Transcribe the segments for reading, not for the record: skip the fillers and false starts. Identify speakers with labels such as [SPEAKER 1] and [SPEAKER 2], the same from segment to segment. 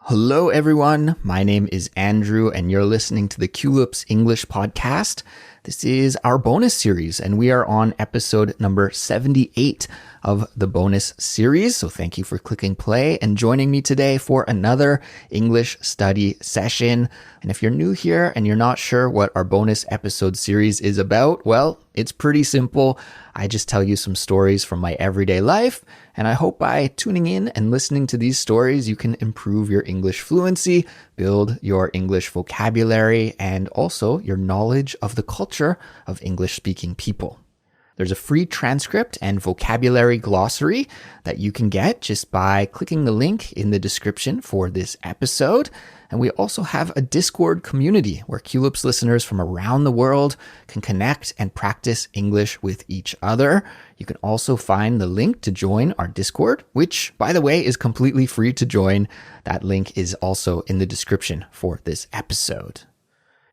[SPEAKER 1] Hello, everyone. My name is Andrew, and you're listening to the Culips English podcast. This is our bonus series, and we are on episode number 78 of the bonus series. So thank you for clicking play and joining me today for another English study session. And if you're new here and you're not sure what our bonus episode series is about, well, it's pretty simple. I just tell you some stories from my everyday life, and I hope by tuning in and listening to these stories, you can improve your English fluency, build your English vocabulary, and also your knowledge of the culture of English-speaking people. There's a free transcript and vocabulary glossary that you can get just by clicking the link in the description for this episode. And we also have a Discord community where Culips listeners from around the world can connect and practice English with each other. You can also find the link to join our Discord, which, by the way, is completely free to join. That link is also in the description for this episode.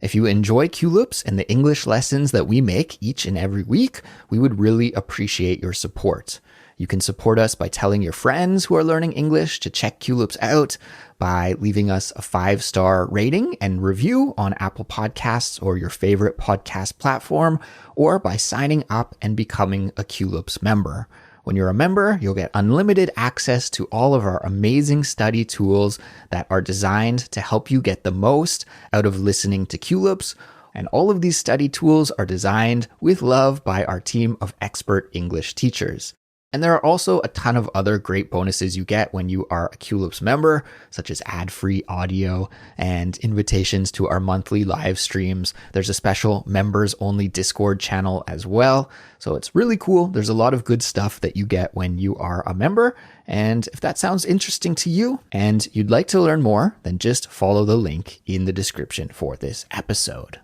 [SPEAKER 1] If you enjoy Culips and the English lessons that we make each and every week, we would really appreciate your support. You can support us by telling your friends who are learning English to check Culips out, by leaving us a 5-star rating and review on Apple Podcasts or your favorite podcast platform, or by signing up and becoming a Culips member. When you're a member, you'll get unlimited access to all of our amazing study tools that are designed to help you get the most out of listening to Culips. And all of these study tools are designed with love by our team of expert English teachers. And there are also a ton of other great bonuses you get when you are a Culips member, such as ad-free audio and invitations to our monthly live streams. There's a special members-only Discord channel as well. So it's really cool. There's a lot of good stuff that you get when you are a member. And if that sounds interesting to you and you'd like to learn more, then just follow the link in the description for this episode.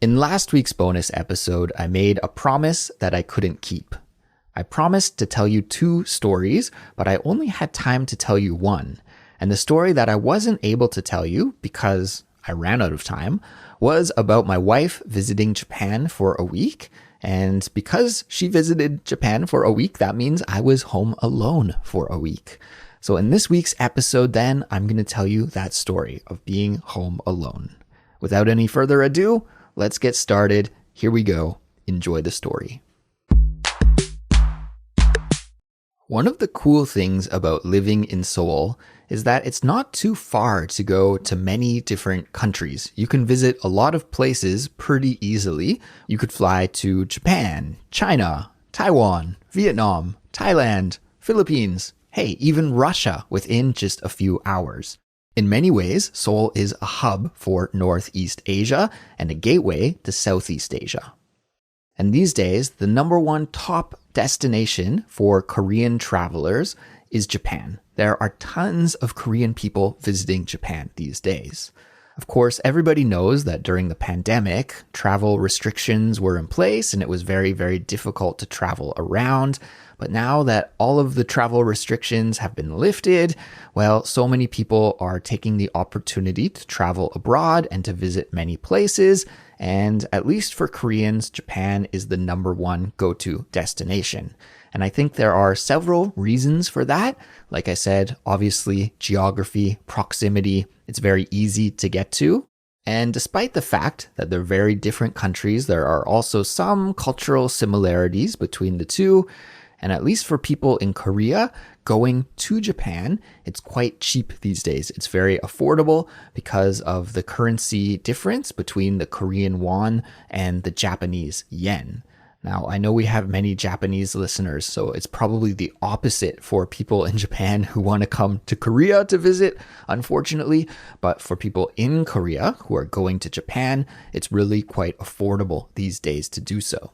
[SPEAKER 1] In last week's bonus episode, I made a promise that I couldn't keep. I promised to tell you 2 stories, but I only had time to tell you one. And the story that I wasn't able to tell you, because I ran out of time, was about my wife visiting Japan for a week. And because she visited Japan for a week, that means I was home alone for a week. So in this week's episode, then, I'm going to tell you that story of being home alone. Without any further ado, let's get started. Here we go. Enjoy the story. One of the cool things about living in Seoul is that it's not too far to go to many different countries. You can visit a lot of places pretty easily. You could fly to Japan, China, Taiwan, Vietnam, Thailand, Philippines, hey, even Russia within just a few hours. In many ways, Seoul is a hub for Northeast Asia and a gateway to Southeast Asia. And these days, the number one top destination for Korean travelers is Japan. There are tons of Korean people visiting Japan these days. Of course, everybody knows that during the pandemic, travel restrictions were in place and it was very, very difficult to travel around. But now that all of the travel restrictions have been lifted, well, so many people are taking the opportunity to travel abroad and to visit many places. And at least for Koreans, Japan is the number one go-to destination. And I think there are several reasons for that. Like I said, obviously, geography, proximity, it's very easy to get to. And despite the fact that they're very different countries, there are also some cultural similarities between the two. And at least for people in Korea, going to Japan, it's quite cheap these days. It's very affordable because of the currency difference between the Korean won and the Japanese yen. Now, I know we have many Japanese listeners, so it's probably the opposite for people in Japan who want to come to Korea to visit, unfortunately. But for people in Korea who are going to Japan, it's really quite affordable these days to do so.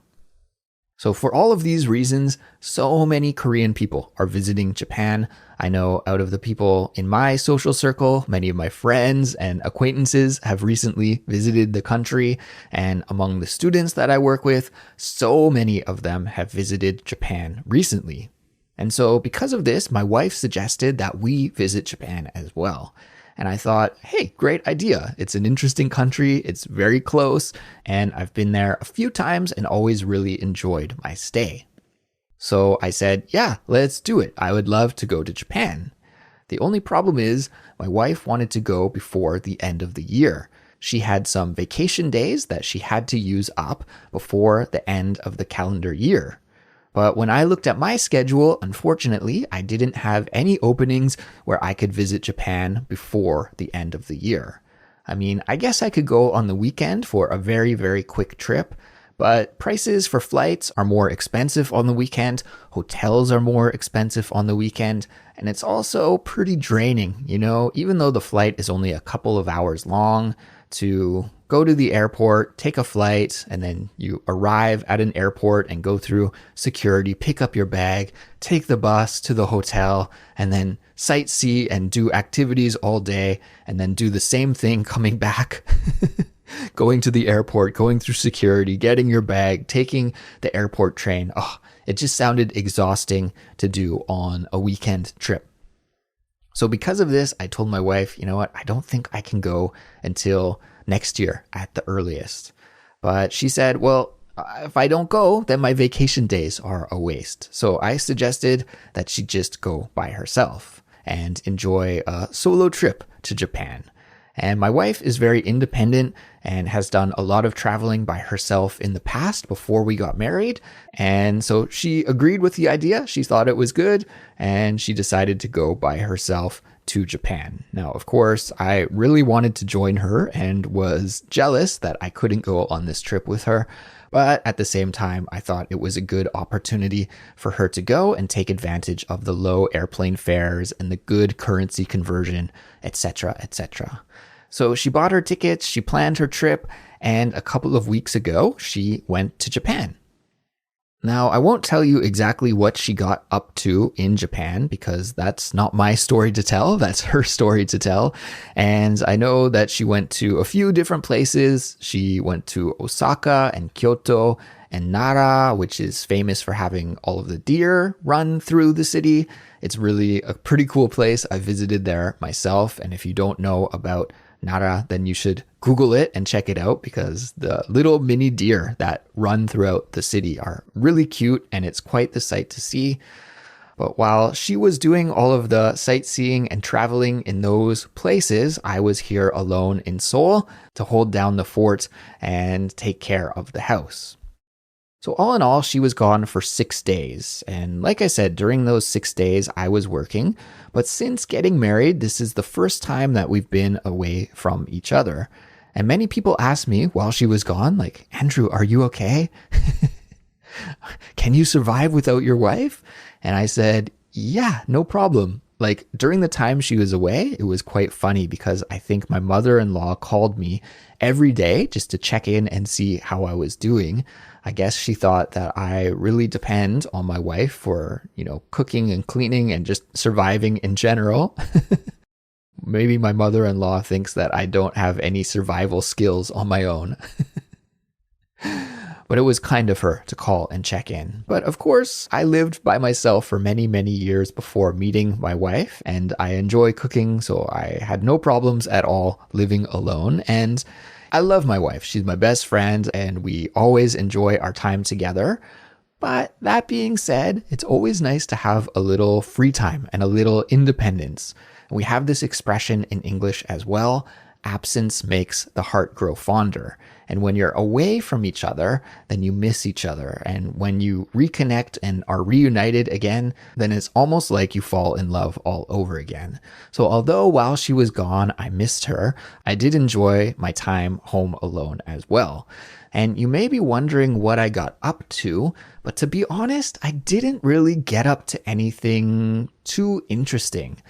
[SPEAKER 1] So for all of these reasons, so many Korean people are visiting Japan. I know out of the people in my social circle, many of my friends and acquaintances have recently visited the country. And among the students that I work with, so many of them have visited Japan recently. And so because of this, my wife suggested that we visit Japan as well. And I thought, hey, great idea. It's an interesting country. It's very close. And I've been there a few times and always really enjoyed my stay. So I said, yeah, let's do it. I would love to go to Japan. The only problem is my wife wanted to go before the end of the year. She had some vacation days that she had to use up before the end of the calendar year. But when I looked at my schedule, unfortunately, I didn't have any openings where I could visit Japan before the end of the year. I mean, I guess I could go on the weekend for a very, very quick trip, but prices for flights are more expensive on the weekend, hotels are more expensive on the weekend, and it's also pretty draining, even though the flight is only a couple of hours long, to go to the airport, take a flight, and then you arrive at an airport and go through security, pick up your bag, take the bus to the hotel, and then sightsee and do activities all day, and then do the same thing coming back. Going to the airport, going through security, getting your bag, taking the airport train. Oh, it just sounded exhausting to do on a weekend trip. So because of this, I told my wife, you know what, I don't think I can go until next year at the earliest. But she said, well, if I don't go, then my vacation days are a waste. So I suggested that she just go by herself and enjoy a solo trip to Japan. And my wife is very independent and has done a lot of traveling by herself in the past before we got married. And so she agreed with the idea. She thought it was good, and she decided to go by herself to Japan. Now, of course, I really wanted to join her and was jealous that I couldn't go on this trip with her. But at the same time, I thought it was a good opportunity for her to go and take advantage of the low airplane fares and the good currency conversion, etc., etc. So she bought her tickets, she planned her trip, and a couple of weeks ago, she went to Japan. Now, I won't tell you exactly what she got up to in Japan because that's not my story to tell. That's her story to tell. And I know that she went to a few different places. She went to Osaka and Kyoto and Nara, which is famous for having all of the deer run through the city. It's really a pretty cool place. I visited there myself. And if you don't know about Nara, then you should Google it and check it out because the little mini deer that run throughout the city are really cute and it's quite the sight to see. But while she was doing all of the sightseeing and traveling in those places, I was here alone in Seoul to hold down the fort and take care of the house. So all in all, she was gone for 6 days. And like I said, during those 6 days, I was working. But since getting married, this is the first time that we've been away from each other. And many people asked me while she was gone, like, Andrew, are you okay? Can you survive without your wife? And I said, yeah, no problem. Like during the time she was away, it was quite funny because I think my mother-in-law called me every day just to check in and see how I was doing. I guess she thought that I really depend on my wife for, cooking and cleaning and just surviving in general. Maybe my mother-in-law thinks that I don't have any survival skills on my own. But it was kind of her to call and check in. But of course, I lived by myself for many, many years before meeting my wife, and I enjoy cooking, so I had no problems at all living alone. And I love my wife. She's my best friend, and we always enjoy our time together. But that being said, it's always nice to have a little free time and a little independence. We have this expression in English as well. Absence makes the heart grow fonder. And when you're away from each other, then you miss each other. And when you reconnect and are reunited again, then it's almost like you fall in love all over again. So although while she was gone, I missed her, I did enjoy my time home alone as well. And you may be wondering what I got up to, but to be honest, I didn't really get up to anything too interesting.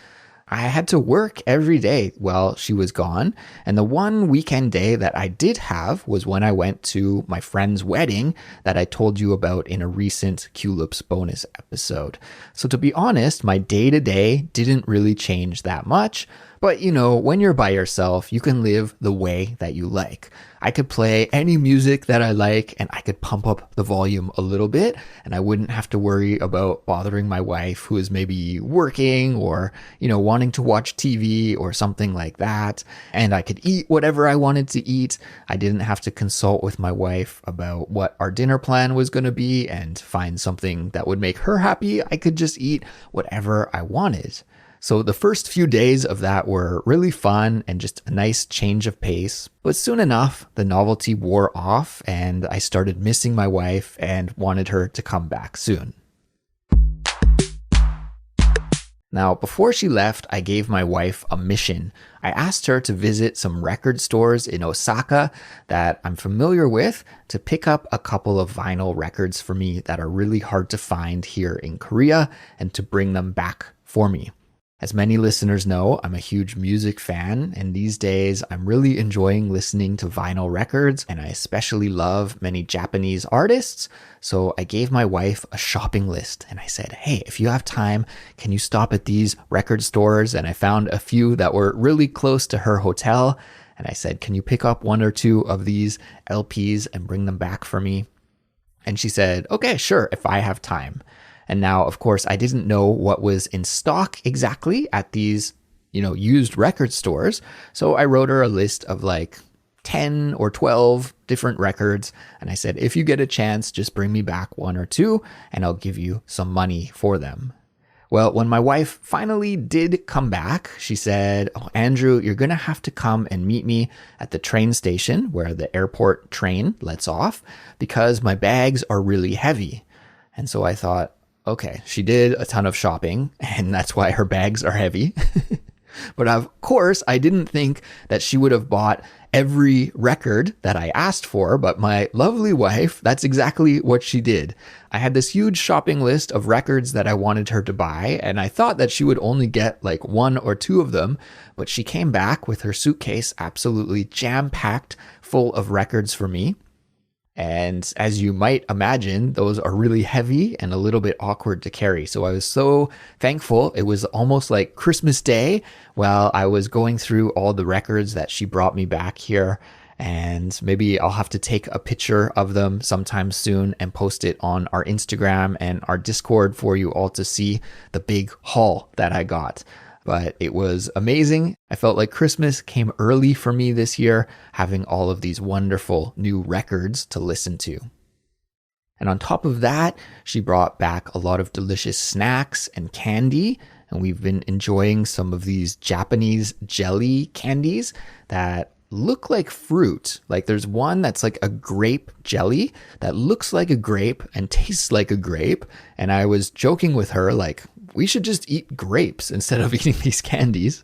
[SPEAKER 1] I had to work every day while she was gone, and the one weekend day that I did have was when I went to my friend's wedding that I told you about in a recent Culips bonus episode. So to be honest, my day-to-day didn't really change that much, but when you're by yourself, you can live the way that you like. I could play any music that I like and I could pump up the volume a little bit and I wouldn't have to worry about bothering my wife who is maybe working or, wanting to watch TV or something like that. And I could eat whatever I wanted to eat. I didn't have to consult with my wife about what our dinner plan was going to be and find something that would make her happy. I could just eat whatever I wanted. So the first few days of that were really fun and just a nice change of pace. But soon enough, the novelty wore off and I started missing my wife and wanted her to come back soon. Now, before she left, I gave my wife a mission. I asked her to visit some record stores in Osaka that I'm familiar with to pick up a couple of vinyl records for me that are really hard to find here in Korea and to bring them back for me. As many listeners know, I'm a huge music fan, and these days I'm really enjoying listening to vinyl records, and I especially love many Japanese artists. So I gave my wife a shopping list, and I said, hey, if you have time, can you stop at these record stores? And I found a few that were really close to her hotel, and I said, can you pick up one or two of these LPs and bring them back for me? And she said, okay, sure, if I have time. And now, of course, I didn't know what was in stock exactly at these, used record stores. So I wrote her a list of like 10 or 12 different records. And I said, if you get a chance, just bring me back one or two and I'll give you some money for them. Well, when my wife finally did come back, she said, oh, Andrew, you're going to have to come and meet me at the train station where the airport train lets off because my bags are really heavy. And so I thought, okay, she did a ton of shopping, and that's why her bags are heavy. But of course, I didn't think that she would have bought every record that I asked for, but my lovely wife, that's exactly what she did. I had this huge shopping list of records that I wanted her to buy, and I thought that she would only get like one or two of them, but she came back with her suitcase absolutely jam-packed full of records for me. And as you might imagine, those are really heavy and a little bit awkward to carry. So I was so thankful. It was almost like Christmas Day while I was going through all the records that she brought me back here. And maybe I'll have to take a picture of them sometime soon and post it on our Instagram and our Discord for you all to see the big haul that I got. But it was amazing. I felt like Christmas came early for me this year, having all of these wonderful new records to listen to. And on top of that, she brought back a lot of delicious snacks and candy. And we've been enjoying some of these Japanese jelly candies that look like fruit. Like there's one that's like a grape jelly that looks like a grape and tastes like a grape. And I was joking with her like, we should just eat grapes instead of eating these candies.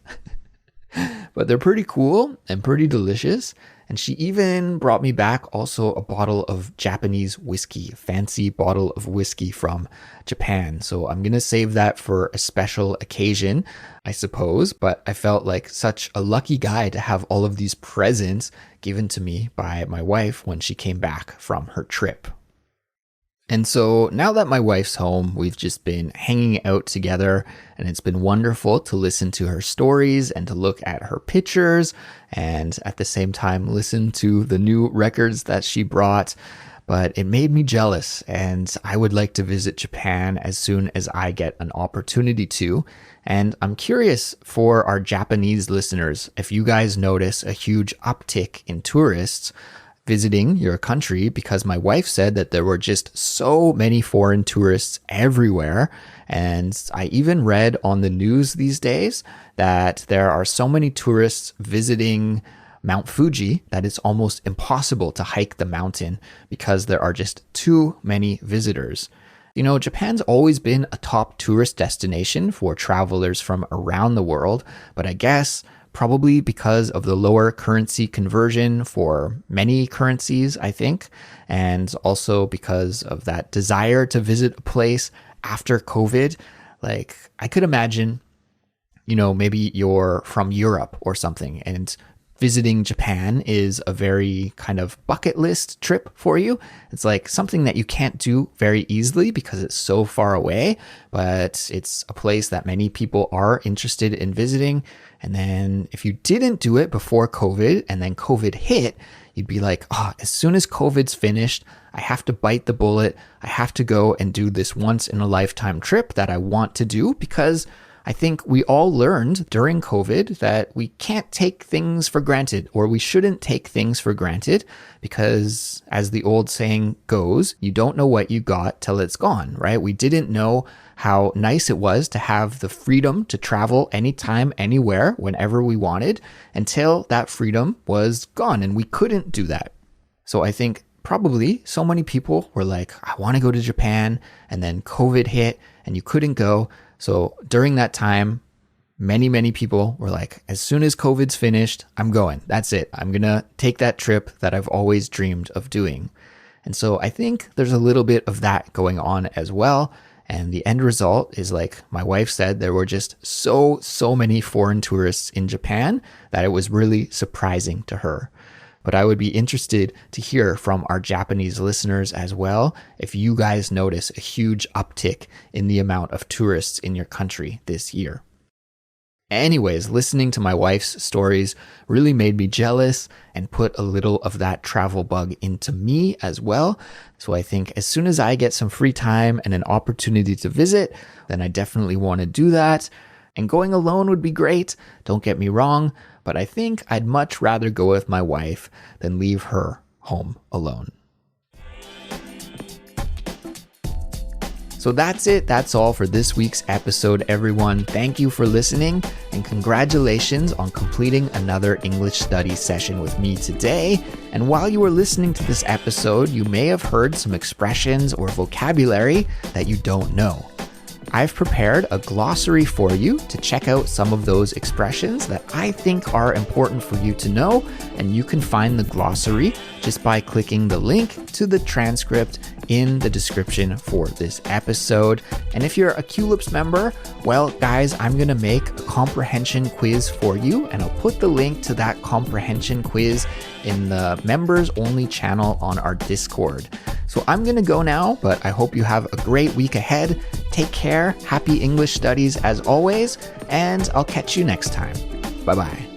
[SPEAKER 1] But they're pretty cool and pretty delicious. And she even brought me back also a bottle of Japanese whiskey, fancy bottle of whiskey from Japan. So I'm going to save that for a special occasion, I suppose. But I felt like such a lucky guy to have all of these presents given to me by my wife when she came back from her trip. And so now that my wife's home, we've just been hanging out together, and it's been wonderful to listen to her stories and to look at her pictures and at the same time listen to the new records that she brought. But it made me jealous, and I would like to visit Japan as soon as I get an opportunity to. And I'm curious for our Japanese listeners, if you guys notice a huge uptick in tourists visiting your country, because my wife said that there were just so many foreign tourists everywhere. And I even read on the news these days that there are so many tourists visiting Mount Fuji that it's almost impossible to hike the mountain because there are just too many visitors. You know, Japan's always been a top tourist destination for travelers from around the world, but I guess probably because of the lower currency conversion for many currencies, I think, and also because of that desire to visit a place after COVID. Like, I could imagine, maybe you're from Europe or something, and visiting Japan is a very kind of bucket list trip for you. It's like something that you can't do very easily because it's so far away, but it's a place that many people are interested in visiting. And then if you didn't do it before COVID and then COVID hit, you'd be like, as soon as COVID's finished, I have to bite the bullet. I have to go and do this once in a lifetime trip that I want to do because I think we all learned during COVID that we can't take things for granted, or we shouldn't take things for granted, because as the old saying goes, you don't know what you got till it's gone, right? We didn't know how nice it was to have the freedom to travel anytime, anywhere, whenever we wanted, until that freedom was gone and we couldn't do that. So I think probably so many people were like, I want to go to Japan, and then COVID hit and you couldn't go. So during that time, many people were like, as soon as COVID's finished, I'm going. That's it. I'm going to take that trip that I've always dreamed of doing. And so I think there's a little bit of that going on as well. And the end result is, like my wife said, there were just so many foreign tourists in Japan that it was really surprising to her. But I would be interested to hear from our Japanese listeners as well if you guys notice a huge uptick in the amount of tourists in your country this year. Anyways, listening to my wife's stories really made me jealous and put a little of that travel bug into me as well. So I think as soon as I get some free time and an opportunity to visit, then I definitely want to do that. And going alone would be great, don't get me wrong, but I think I'd much rather go with my wife than leave her home alone. So that's it. That's all for this week's episode, everyone. Thank you for listening, and congratulations on completing another English study session with me today. And while you were listening to this episode, you may have heard some expressions or vocabulary that you don't know. I've prepared a glossary for you to check out some of those expressions that I think are important for you to know, and you can find the glossary just by clicking the link to the transcript in the description for this episode. And if you're a Culips member, well, guys, I'm going to make a comprehension quiz for you, and I'll put the link to that comprehension quiz in the members only channel on our Discord. So I'm going to go now, but I hope you have a great week ahead. Take care. Happy English studies as always, and I'll catch you next time. Bye-bye.